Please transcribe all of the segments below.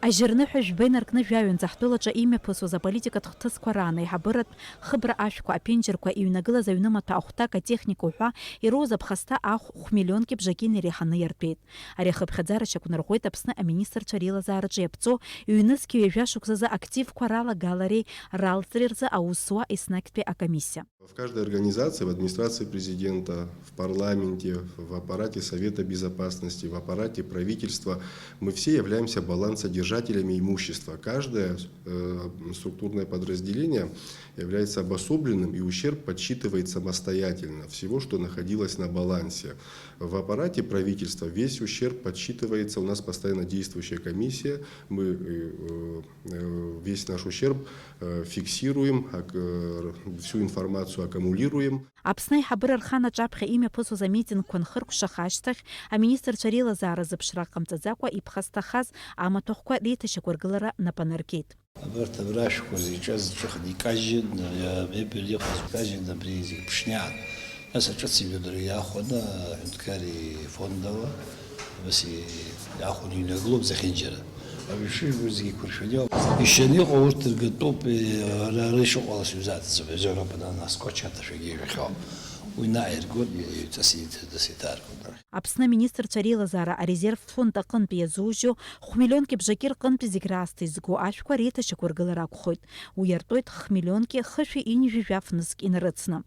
Ажьырныҳәа бен аркны жәаҩан ҵаҳтәылаҿы имҩаԥысуаз аполитикатә хҭысқәа раан аиҳабыратә хыбра ашәқәа аԥенџьырқәа иҩнагылаз аҩнымаҭәа ахәҭак атехника уҳәа ироуз аԥхасҭа ахә хә-миллионки бжаки инареиҳаны иартәеит. Ари ахыԥхьаӡара шьақәнарӷәӷәеит Аԥсны аминистрцәа реилазаараҿы иаԥҵо иҩнызқьҩ ҩажәа шықәсазы активқәа ралагалареи ралҵреи рзы аус зуа еснагьтәи акомиссиа. В каждой организации, в администрации президента, в парламенте, в аппарате Совета Безопасности, в аппарате правительства, мы все являемся балансодержателями имущества. Каждое структурное подразделение является обособленным, и ущерб подсчитывает самостоятельно всего, что находилось на балансе. В аппарате правительства весь ущерб подсчитывается, у нас постоянно действующая комиссия, мы весь наш ущерб фиксируем, всю информацию аккумулируем. Аԥсны аиҳабыра рхан аҿаԥхьа имҩаԥысуаз амитингқәа нхыркәшаха ашьҭахь аминистрцәа реилазаара зыԥшра ҟамҵаӡакәа иԥхасҭахаз амаҭәахәқәа реиҭашьақәыргылара напанаркит. Абарҭ абрашәқәа зиҿаз ҿыхны икажьын, мебель иҟаз кажьын, абри зегьы ԥшниаан. Нас аҿыц иҩадара иаахәаны аҳәынҭқари фондала бас иаахәаны иҩнагылоуп зехьынџьара. Абри зегьы иқәыршәаны иҟоуп. Ишьаны иҟоу урҭ ргатәуп ара ишыҟалаз иузааӡацоуп Европа аскотч аҭашәагьы иҩхьоуп. Уи наиргон даситаргон. Аԥсны аминистрцәа реилазаара арезерв фонд аҟынтәи иазужьо хә-миллионки бжаки рҟынтәи зегь раасҭа изго ашәқәа реиҭашьақәыргылара акәхоит. Уи иартәоит хә-миллионки хышәи иņжәи жәаф-нызк инарыцны.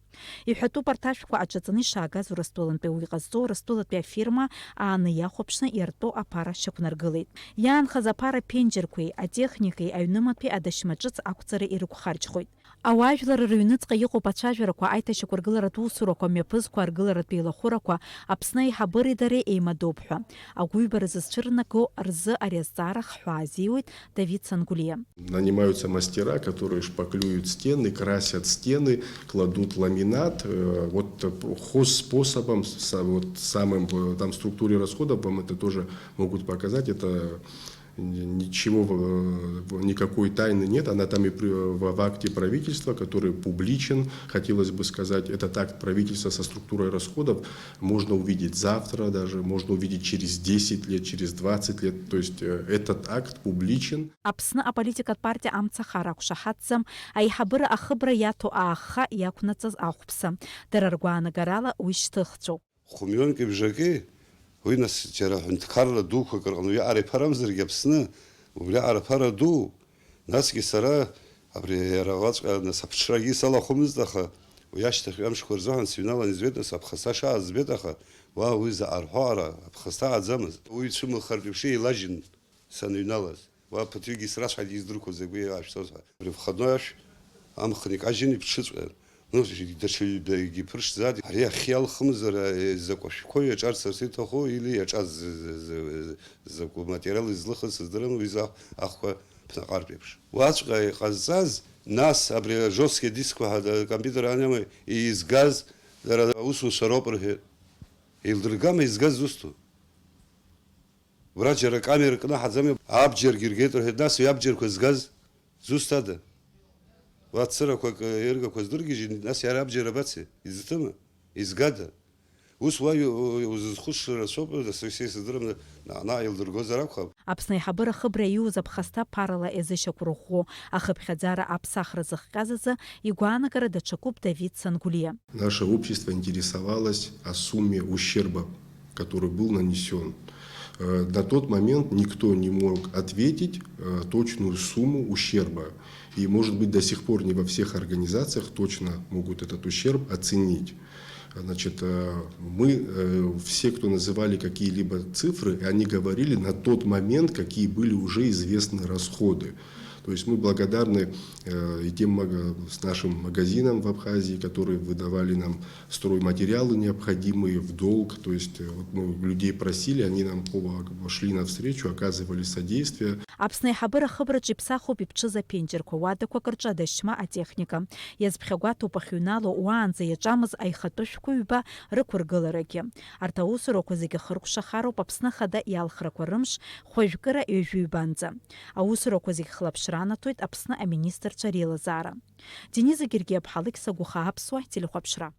Иҳәатәуп арҭ ашәқәа аҿаҵаны ишаагаз Урыстәылантәи уи иҟазҵо Урыстәылатәи афирма ааны иахәаԥшны иартәо аԥара шьақәнаргылеит. Иаанхаз аԥара ԥенџьырқәеи атехникеи аҩнымаҭәеи адашьмаҿыц ақәҵара ирықәхарџьхоит. Ауаажәлар рыҩныҵҟа иҟоуп ацәажәарақәа, аиҭашьақәыргыларатә усурақәа, мҩаԥызқәа, аргыларатәи илахәырақәа Аԥсны аиҳабыреи дареи еимадоуп ҳәа. Агәыҩбара зызцәырнаго рзы ари азҵаара хҳәаа азиуеит Давид Сангулиа. Нанимаются мастера, которые шпаклюют стены, красят стены, кладут ламинат. Вот хозспособом, вот самым там структуре расходов вам это тоже могут показать. Это ничего, никакой тайны нет, она там и в акте правительства, который публичен, хотелось бы сказать, этот акт правительства со структурой расходов можно увидеть завтра даже, можно увидеть через 10 лет, через 20 лет, то есть этот акт публичен. Аԥсны аполитикатә партиа амцахара ақәшаҳаҭӡам, аиҳабыра ахыбра иаҭо аахха иақәнаҵаз ахәԥса. Дара ргәаанагарала уи шьҭыхцәоуп. Хә-миллионки бжаки уи нас џьара ҳәынҭқарра дуқәак рҟны уи ареԥарамзаргьы Аԥсны убри ареԥара ду, насгьы сара абри иара уаҵәҟьа нас аԥҽрагьы салахәымызт, аха уи ашьҭахь амшқәа рзыҳәан сыҩналан избеит, нас аԥхасҭа шааз збеит, аха уа уи заҟарҳәо ара аԥхасҭа ааӡамызт. Уи ицәымыӷхартә еиԥш еилажьын саныҩналаз. Уа ԥыҭҩыкгьы срацәҳаит издырқәоз агәы иаашәҵоз ҳәа. Абри входной ашә амхны икажьын иԥҽыҵәҟьан. Даҽагьы ԥыршьӡа ари ахьы алхымзар закә ашәқәа иаҿарц иҭаху или иаҿаз закә материал излыхыз сыздырам уи ахқәа ԥнаҟартә еиԥш. Уаҵәҟьа иҟазҵаз нас абри жесткие дискқәа компиутер аниама изгаз дара аусуцәа роуп рҳәеит. Еилдыргама изгаз зусҭоу. Уара џьара камера кнаҳаӡами, абџьаргьы иргеит рҳәеит, нас уи абџьарқәа згаз зусҭада? Уацырақәак иргақәа здыргьежьит, нас иара абџьар абацеи, изҭыма, изгада. Ус уа узызхәыцша рацәоуп, сыздырам, наҟ-наҟ еилдыргозар акәхап. Аԥсны аиҳабыра хыбра ииуз аԥхасҭа ԥарала иазышьақәырӷәӷәо ахыԥхьаӡара аԥсахра зыхҟьаз азы игәаанагара даҽакуп Давид Сангулиа. Наше общество интересовалось о сумме ущерба, который был нанесен. На тот момент никто не мог ответить точную сумму ущерба. И, может быть, до сих пор не во всех организациях точно могут этот ущерб оценить. Значит, мы, все, кто называли какие-либо цифры, они говорили на тот момент, какие были уже известны расходы. То есть мы благодарны и тем с нашим магазинам в Абхазии, которые выдавали нам стройматериалы необходимые в долг. То есть вот мы людей просили, они нам шли навстречу, оказывали содействие. Аԥсны аиҳабыра хыбраҿы иԥсахуп иԥҽыз аԥенџьырқәа, уадақәак рҿы адашьма атехника. Иазԥхьагәаҭоуп ахьыҩнало уаанӡа иаҿамыз аихатәы шәҟәыҩба рықәыргыларагьы. Арҭ аусурақәа зегьы хыркәшахароуп Аԥсны Ахада иалхрақәа рымш хәажәкыра ҩажәаҩбанӡа. Аусурақәа зегьы хлаԥшра анаҭоит Аԥсны аминистрцәа реилазаара. Дениза Гергиаԥ-ҳа, Алықьса Гәыхаа, Аԥсуа телехәаԥшра.